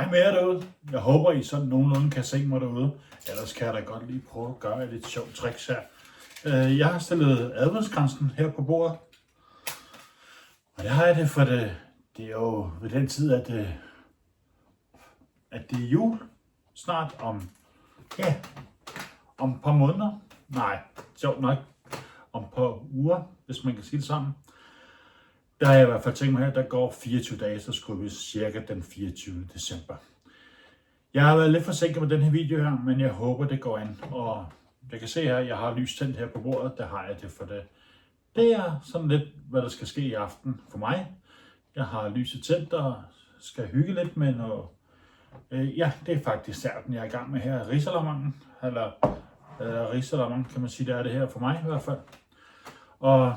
Hej med jer derude. Jeg håber, I sådan nogenlunde kan se mig derude. Ellers kan jeg da godt lige prøve at gøre et lidt sjovt tricks her. Jeg har stillet adventskransen her på bordet. Og det har jeg det, for det er jo ved den tid, at det er jul snart om et par måneder. Nej, sjovt nok om et par uger, hvis man kan sige det sammen. Der har jeg i hvert fald tænkt mig her, der går 24 dage, så skulle vi cirka den 24. december. Jeg har været lidt forsinket med den her video her, men jeg håber, det går ind. Og jeg kan se her, jeg har lys tændt her på bordet, der har jeg det for det. Det er sådan lidt, hvad der skal ske i aften for mig. Jeg har lyset tændt og skal hygge lidt med noget. Ja, det er faktisk særten, jeg er i gang med her. Risalamanden, eller risalamanden kan man sige, det er det her for mig i hvert fald. Og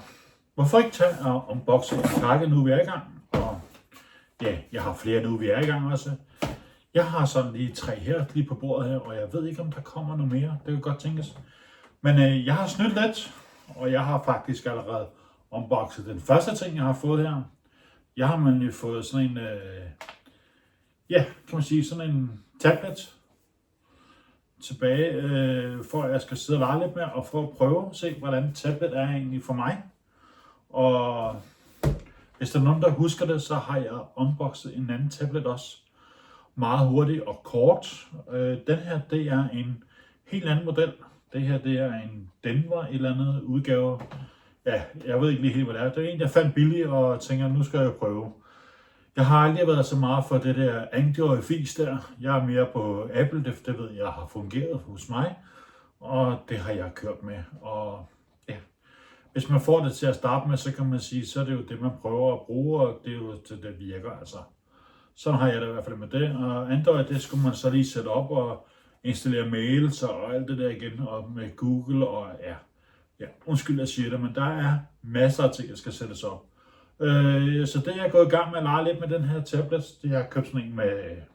hvorfor ikke tage og unboxe og pakke, nu vi er i gang? Og ja, jeg har flere nu, vi er i gang også. Jeg har sådan lige 3 her, lige på bordet her, og jeg ved ikke, om der kommer noget mere. Det kan godt tænkes. Men jeg har snydt lidt, og jeg har faktisk allerede unboxet den første ting, jeg har fået her. Jeg har nemlig fået sådan en, kan man sige, sådan en tablet tilbage, for at jeg skal sidde og lege lidt med, og for at prøve at se, hvordan tablet er egentlig for mig. Og hvis der er nogen, der husker det, så har jeg unboxet en anden tablet også. Meget hurtigt og kort. Den her, det er en helt anden model. Det her, det er en Denver et eller andet udgave. Ja, jeg ved ikke lige helt, hvad det er. Det er en, jeg fandt billig og tænker, nu skal jeg prøve. Jeg har aldrig været så meget for det der Android-fis der. Jeg er mere på Apple, det ved jeg har fungeret hos mig. Og det har jeg kørt med. Og ja, hvis man får det til at starte med, så kan man sige, så er det jo det, man prøver at bruge, og det er jo til det virker altså. Sådan har jeg det i hvert fald med det. Og Android, det skulle man så lige sætte op og installere mails og alt det der igen, og med Google og ja, undskyld jeg siger det, men der er masser af ting, der skal sættes op. Så det jeg er gået i gang med at lege lidt med den her tablet, det har købt sådan en med, jeg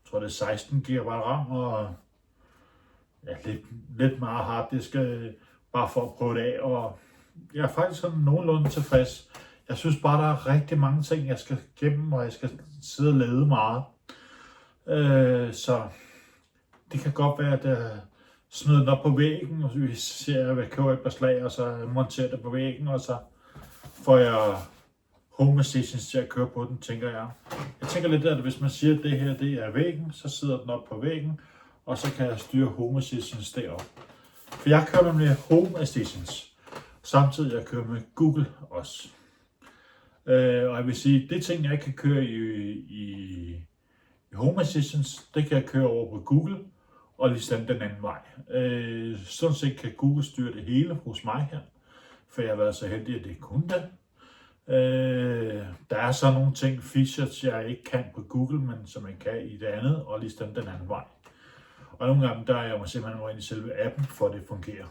tror det er 16 GB RAM og ja, lidt meget harddisk, bare for at prøve det af, og jeg er faktisk sådan nogenlunde tilfreds. Jeg synes bare, der er rigtig mange ting, jeg skal gennem, og jeg skal sidde og lede meget. Så det kan godt være, at jeg smider den op på væggen, og så ser jeg, at jeg køber et par slag, og så monterer det på væggen, og så får jeg Home Assistant til at køre på den, tænker jeg. Jeg tænker lidt, at hvis man siger, at det her det er væggen, så sidder den op på væggen, og så kan jeg styre Home Assistant deroppe. For jeg kører med Home Assistant, samtidig jeg kører med Google også. Og jeg vil sige, det ting, jeg ikke kan køre i Home Assistant, det kan jeg køre over på Google, og ligesom den anden vej. Sådan set kan Google styre det hele hos mig her, for jeg har været så heldig, at det kunne det. Der er så nogle ting, features, jeg ikke kan på Google, men som jeg kan i det andet, og ligesom den anden vej. Og nogle gange, der er jeg simpelthen ind i selve appen, for at det fungerer.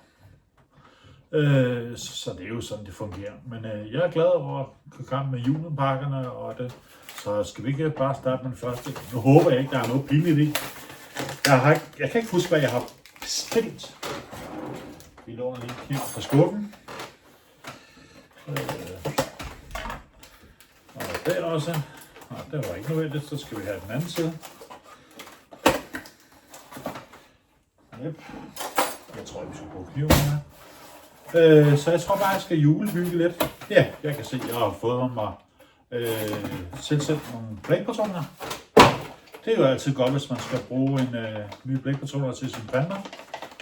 Så det er jo sådan, det fungerer. Men jeg er glad over at kunne komme med julepakkerne og det. Så skal vi ikke bare starte med den første? Nu håber jeg ikke, der er noget pinligt i. Jeg kan ikke huske, hvad jeg har bestilt. Vi låner lige kniv fra skuffen. Og der også. Og der var ikke nødvendigt, så skal vi have den anden side. Yep. Jeg tror, vi skal bruge kniven her. Så jeg tror bare, jeg skal julehygge lidt. Ja, jeg kan se, at jeg har fået mig tilsætte nogle blækpatroner. Det er jo altid godt, hvis man skal bruge en ny blækpatroner til sin printer.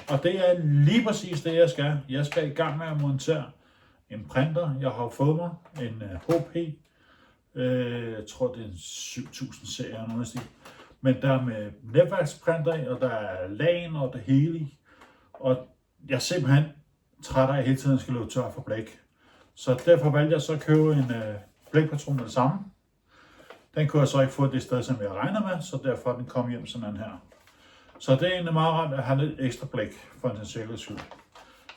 Og det er lige præcis det, jeg skal. Jeg skal i gang med at montere en printer. Jeg har fået mig en HP. Jeg tror, det er en 7000 serie eller noget. Men der er med netværksprinter i, og der er LAN og det hele i. Og jeg er simpelthen træt af, at hele tiden skal løbe tør for blæk. Så derfor valgte jeg så at købe en blækpatron med det samme. Den kunne jeg så ikke få det sted, som jeg regner med, så derfor er den kommet hjem sådan her. Så det er egentlig meget rart at have lidt ekstra blæk for en sikkerheds skyld.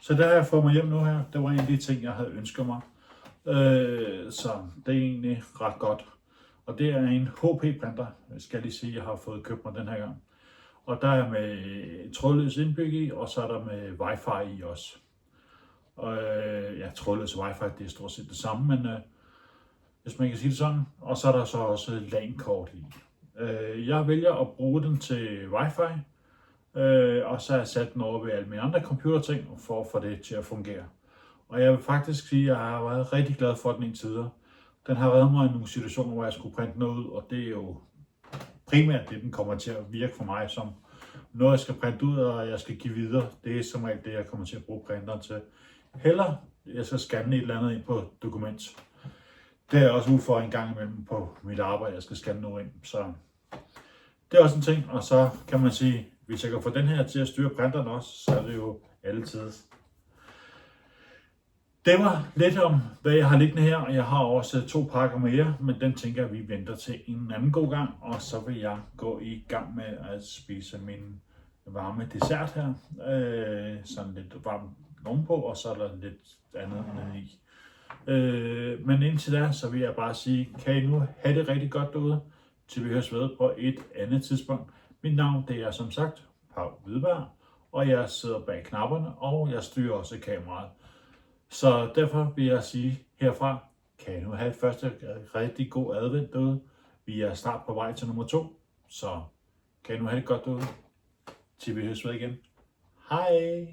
Så det har jeg fået mig hjem nu her. Det var en af de ting, jeg havde ønsket mig. Så det er egentlig ret godt. Og det er en HP-printer, skal jeg lige sige, jeg har fået købt mig den her gang. Og der er med trådløs indbygget i, og så er der med Wi-Fi i også. Og ja, trådløs Wi-Fi, det er stort set det samme, men hvis man kan sige det sådan. Og så er der så også LAN-kort i. Jeg vælger at bruge den til wifi, og så har jeg sat den over ved alle mine andre computerting for at få det til at fungere. Og jeg vil faktisk sige, at jeg har været rigtig glad for den indtil videre. Den har været mig i nogle situationer, hvor jeg skulle printe noget ud, og det er jo primært det, den kommer til at virke for mig som noget, jeg skal printe ud, og jeg skal give videre. Det er som regel det, jeg kommer til at bruge printeren til. Heller jeg skal scanne et eller andet ind på dokument. Det er jeg også ude for en gang imellem på mit arbejde, jeg skal scanne noget ind. Så det er også en ting, og så kan man sige, hvis jeg kan få den her til at styre printeren også, så er det jo altid. Det var lidt om, hvad jeg har liggende her, og jeg har også 2 pakker mere, men den tænker jeg, vi venter til en anden god gang, og så vil jeg gå i gang med at spise min varme dessert her. Sådan lidt varmt ovenpå, og så er der lidt andet nede i. Men indtil da, så vil jeg bare sige, kan I nu have det rigtig godt derude, til vi høres ved på et andet tidspunkt. Mit navn, det er som sagt Paul Hvidberg, og jeg sidder bag knapperne, og jeg styrer også kameraet. Så derfor vil jeg sige herfra, kan I nu have et første rigtig god advent derude. Vi er snart på vej til nummer 2, så kan I nu have det godt derude, til vi høres ved igen. Hej!